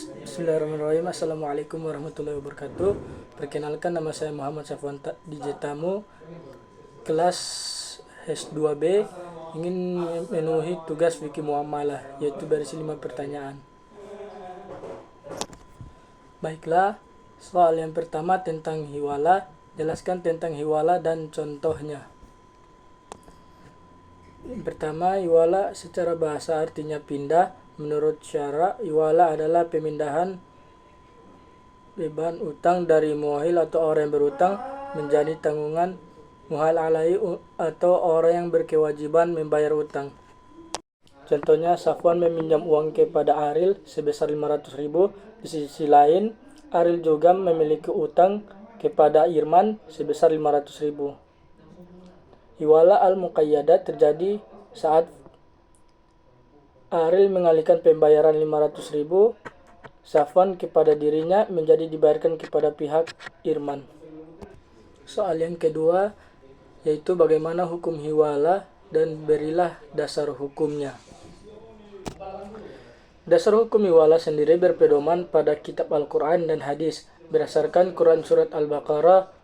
Bismillahirrahmanirrahim. Assalamualaikum warahmatullahi wabarakatuh. Perkenalkan, nama saya Muhammad Safwan DJ Tamu, kelas S2B, ingin memenuhi tugas fikih muamalah, yaitu berisi 5 pertanyaan. Baiklah, soal yang pertama tentang hiwala. Jelaskan tentang hiwala dan contohnya. Yang pertama, hiwala secara bahasa artinya pindah. Menurut syara, hiwala adalah pemindahan beban utang dari muahil atau orang yang berutang menjadi tanggungan muhal alai atau orang yang berkewajiban membayar utang. Contohnya, Safwan meminjam uang kepada Aril sebesar 500.000. Di sisi lain, Aril juga memiliki utang kepada Irman sebesar 500.000. Hiwala al-muqayyadah terjadi saat Aril mengalihkan pembayaran 500.000 Safwan kepada dirinya menjadi dibayarkan kepada pihak Irman. Soal yang kedua yaitu bagaimana hukum hiwala dan berilah dasar hukumnya. Dasar hukum hiwala sendiri berpedoman pada kitab Al-Quran dan hadis berdasarkan Quran surat Al-Baqarah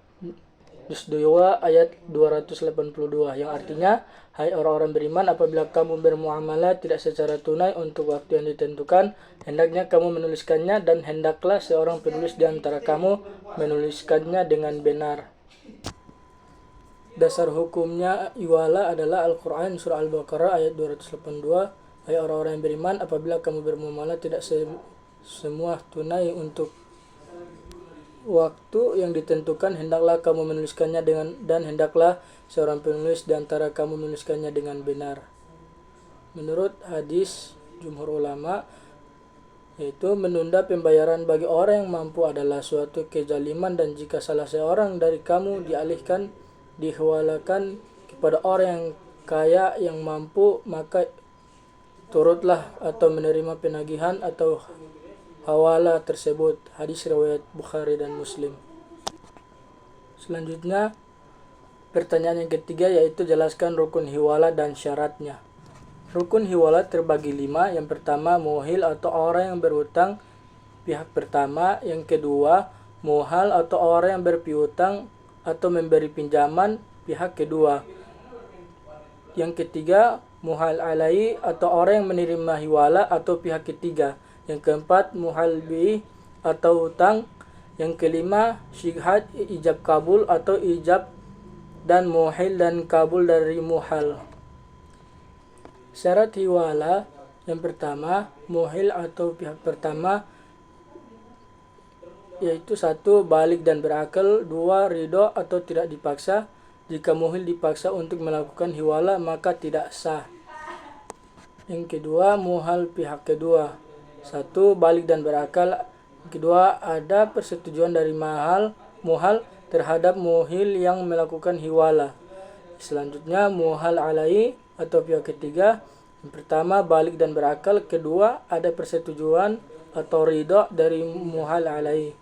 juz 2 ayat 282 yang artinya, hai orang-orang beriman, apabila kamu bermuamalah tidak secara tunai untuk waktu yang ditentukan, hendaknya kamu menuliskannya dan hendaklah seorang penulis di antara kamu menuliskannya dengan benar. Dasar hukumnya hiwala adalah Al-Quran surah Al-Baqarah ayat 282, hai orang-orang yang beriman, apabila kamu bermuamalah tidak semua tunai untuk waktu yang ditentukan, hendaklah kamu menuliskannya dan hendaklah seorang penulis di antara kamu menuliskannya dengan benar. Menurut hadis jumhur ulama, yaitu menunda pembayaran bagi orang yang mampu adalah suatu kezaliman, dan jika salah seorang dari kamu dihiwalakan kepada orang yang kaya yang mampu, maka turutlah atau menerima penagihan atau hawala tersebut. Hadis riwayat Bukhari dan Muslim. Selanjutnya, pertanyaan yang ketiga yaitu jelaskan rukun hiwala dan syaratnya. Rukun hiwala terbagi 5. Yang pertama, muhil atau orang yang berhutang pihak pertama. Yang kedua, muhal atau orang yang berpiutang atau memberi pinjaman pihak kedua. Yang ketiga, muhal alai atau orang yang menerima hiwala atau pihak ketiga. Yang keempat, muhal bi atau hutang. Yang kelima, syihad ijab kabul atau ijab dan muhil dan kabul dari muhal. Syarat hiwala yang pertama, muhil atau pihak pertama, yaitu 1. Balik dan berakal. 2. Ridho atau tidak dipaksa. Jika muhil dipaksa untuk melakukan hiwala maka tidak sah. Yang kedua, muhal pihak kedua. 1. Balik dan berakal. Kedua, ada persetujuan dari muhal terhadap muhil yang melakukan hiwala. Selanjutnya, muhal alai atau pihak ketiga. Yang pertama, balik dan berakal. Kedua, ada persetujuan atau ridha dari muhal alai.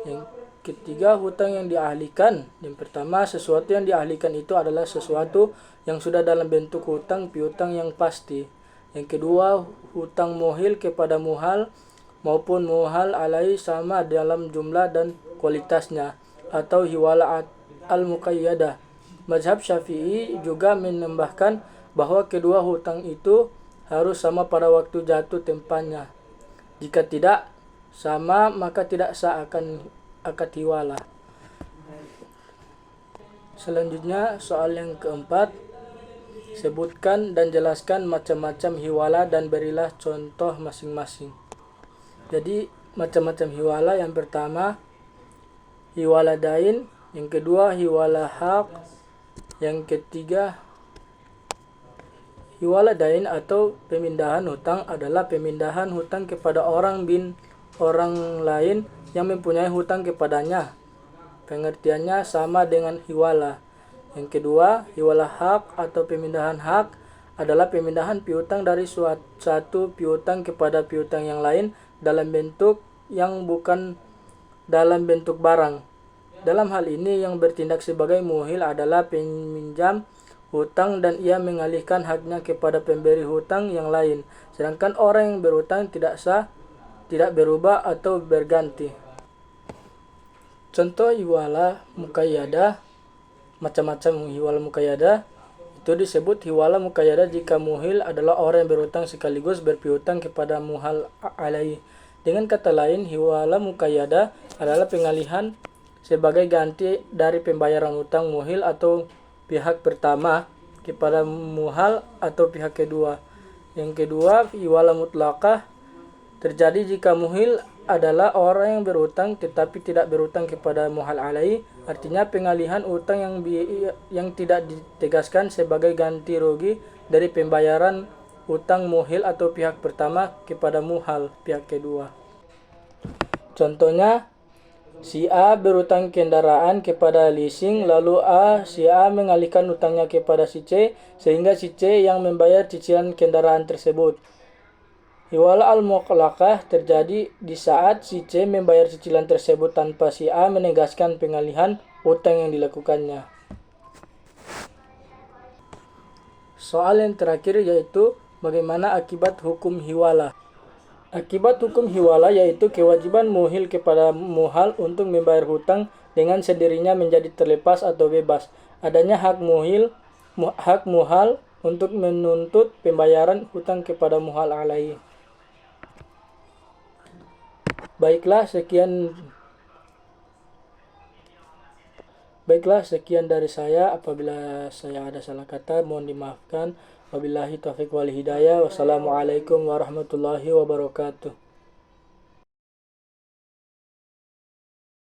Yang ketiga, hutang yang diahlikan. Yang pertama, sesuatu yang diahlikan itu adalah sesuatu yang sudah dalam bentuk hutang piutang yang pasti. Yang kedua, hutang muhil kepada muhal maupun muhal alai sama dalam jumlah dan kualitasnya, atau hiwala al-muqayyadah. Mazhab Syafi'i juga menambahkan bahwa kedua hutang itu harus sama pada waktu jatuh tempatnya. Jika tidak sama maka tidak sah akan akad hiwala. Selanjutnya, soal yang keempat, sebutkan dan jelaskan macam-macam hiwala dan berilah contoh masing-masing. Jadi, macam-macam hiwala, yang pertama hiwala dain, yang kedua hiwala haq, yang ketiga hiwala dain atau pemindahan hutang adalah pemindahan hutang kepada orang lain yang mempunyai hutang kepadanya. Pengertiannya sama dengan hiwala. Yang kedua, hiwala hak atau pemindahan hak adalah pemindahan piutang dari satu piutang kepada piutang yang lain dalam bentuk yang bukan dalam bentuk barang. Dalam hal ini yang bertindak sebagai muhil adalah peminjam hutang dan ia mengalihkan haknya kepada pemberi hutang yang lain. Sedangkan orang yang berhutang tidak sah tidak berubah atau berganti. Contoh hiwala muqayyadah, macam-macam hiwala muqayyadah itu disebut hiwala muqayyadah jika muhil adalah orang yang berhutang sekaligus berpiutang kepada muhal alaihi. Dengan kata lain, hiwala muqayyadah adalah pengalihan sebagai ganti dari pembayaran hutang muhil atau pihak pertama kepada muhal atau pihak kedua. Yang kedua, hiwala mutlaqah terjadi jika muhil adalah orang yang berhutang tetapi tidak berhutang kepada muhal alaihi, artinya pengalihan utang yang tidak ditegaskan sebagai ganti rugi dari pembayaran utang muhil atau pihak pertama kepada muhal pihak kedua. Contohnya, si A berhutang kendaraan kepada leasing, lalu si A mengalihkan utangnya kepada si C sehingga si C yang membayar cicilan kendaraan tersebut. Hiwala al-mutlaqah terjadi di saat si C membayar cicilan tersebut tanpa si A menegaskan pengalihan utang yang dilakukannya. Soal yang terakhir yaitu bagaimana akibat hukum hiwala. Akibat hukum hiwala yaitu kewajiban muhil kepada muhal untuk membayar hutang dengan sendirinya menjadi terlepas atau bebas. Adanya hak muhal untuk menuntut pembayaran hutang kepada muhal alaihi. Baiklah, sekian dari saya. Apabila saya ada salah kata, mohon dimaafkan. Wabillahi taufiq wal hidayah. Wassalamualaikum warahmatullahi wabarakatuh.